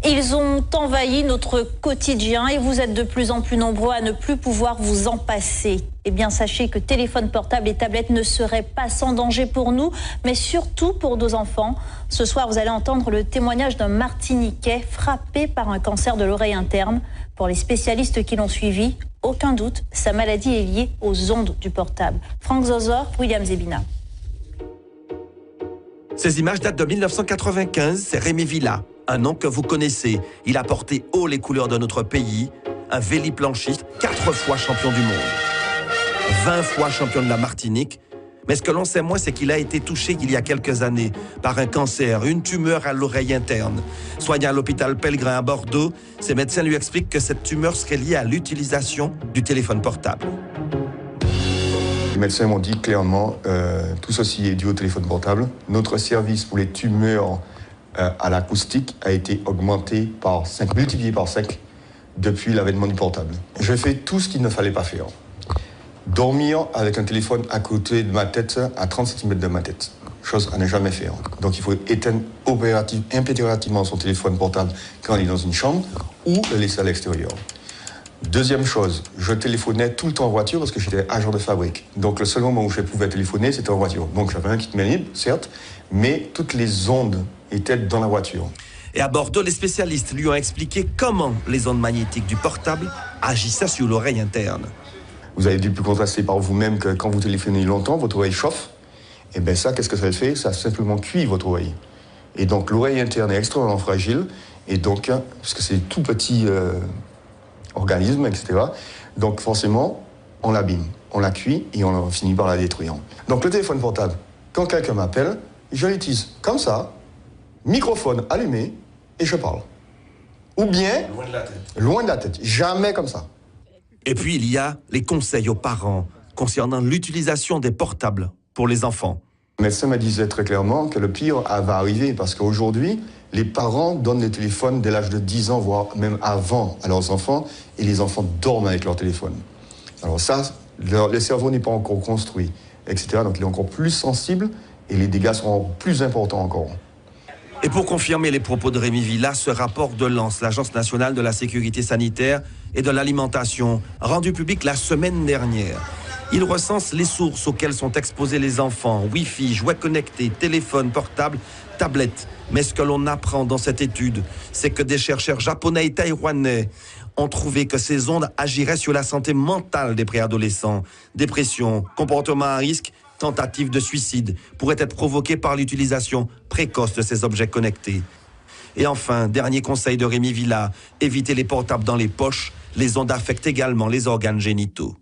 Ils ont envahi notre quotidien et vous êtes de plus en plus nombreux à ne plus pouvoir vous en passer. Eh bien, sachez que téléphone portable et tablettes ne seraient pas sans danger pour nous, mais surtout pour nos enfants. Ce soir, vous allez entendre le témoignage d'un Martiniquais frappé par un cancer de l'oreille interne. Pour les spécialistes qui l'ont suivi, aucun doute, sa maladie est liée aux ondes du portable. Franck Zozor, William Zebina. Ces images datent de 1995, c'est Rémi Villa, un nom que vous connaissez. Il a porté haut les couleurs de notre pays, un véliplanchiste, 4 fois champion du monde, 20 fois champion de la Martinique. Mais ce que l'on sait moins, c'est qu'il a été touché il y a quelques années par un cancer, une tumeur à l'oreille interne. Soigné à l'hôpital Pellegrin à Bordeaux, ses médecins lui expliquent que cette tumeur serait liée à l'utilisation du téléphone portable. Les médecins m'ont dit clairement, tout ceci est dû au téléphone portable. Notre service pour les tumeurs à l'acoustique a été augmenté par 5, multiplié par 5 depuis l'avènement du portable. Je fais tout ce qu'il ne fallait pas faire. Dormir avec un téléphone à côté de ma tête, à 30 cm de ma tête. Chose à ne jamais faire. Donc il faut éteindre impérativement son téléphone portable quand on est dans une chambre ou le laisser à l'extérieur. Deuxième chose, je téléphonais tout le temps en voiture parce que j'étais agent de fabrique. Donc le seul moment où je pouvais téléphoner, c'était en voiture. Donc j'avais un kit main libre, certes, mais toutes les ondes étaient dans la voiture. Et à Bordeaux, les spécialistes lui ont expliqué comment les ondes magnétiques du portable agissaient sur l'oreille interne. Vous avez dû pu contraster par vous-même que quand vous téléphonez longtemps, votre oreille chauffe. Et bien ça, qu'est-ce que ça fait? Ça simplement cuit votre oreille. Et donc l'oreille interne est extrêmement fragile. Et donc, parce que c'est tout petit organisme, etc. Donc forcément, on l'abîme, on la cuit et on finit par la détruire. Donc le téléphone portable, quand quelqu'un m'appelle, je l'utilise comme ça, microphone allumé, et je parle. Ou bien, loin de la tête. Loin de la tête, jamais comme ça. Et puis, il y a les conseils aux parents concernant l'utilisation des portables pour les enfants. Le médecin me disait très clairement que le pire va arriver parce qu'aujourd'hui, les parents donnent les téléphones dès l'âge de 10 ans, voire même avant à leurs enfants, et les enfants dorment avec leur téléphone. Alors ça, le cerveau n'est pas encore construit, etc. Donc il est encore plus sensible et les dégâts seront plus importants encore. Et pour confirmer les propos de Rémi Villa, ce rapport de l'ANSE, l'Agence nationale de la sécurité sanitaire et de l'alimentation, rendu public la semaine dernière. Il recense les sources auxquelles sont exposés les enfants, Wi-Fi, jouets connectés, téléphones portables, tablettes. Mais ce que l'on apprend dans cette étude, c'est que des chercheurs japonais et taïwanais ont trouvé que ces ondes agiraient sur la santé mentale des préadolescents. Dépression, comportement à risque, tentative de suicide pourraient être provoquées par l'utilisation précoce de ces objets connectés. Et enfin, dernier conseil de Rémi Villa, évitez les portables dans les poches. Les ondes affectent également les organes génitaux.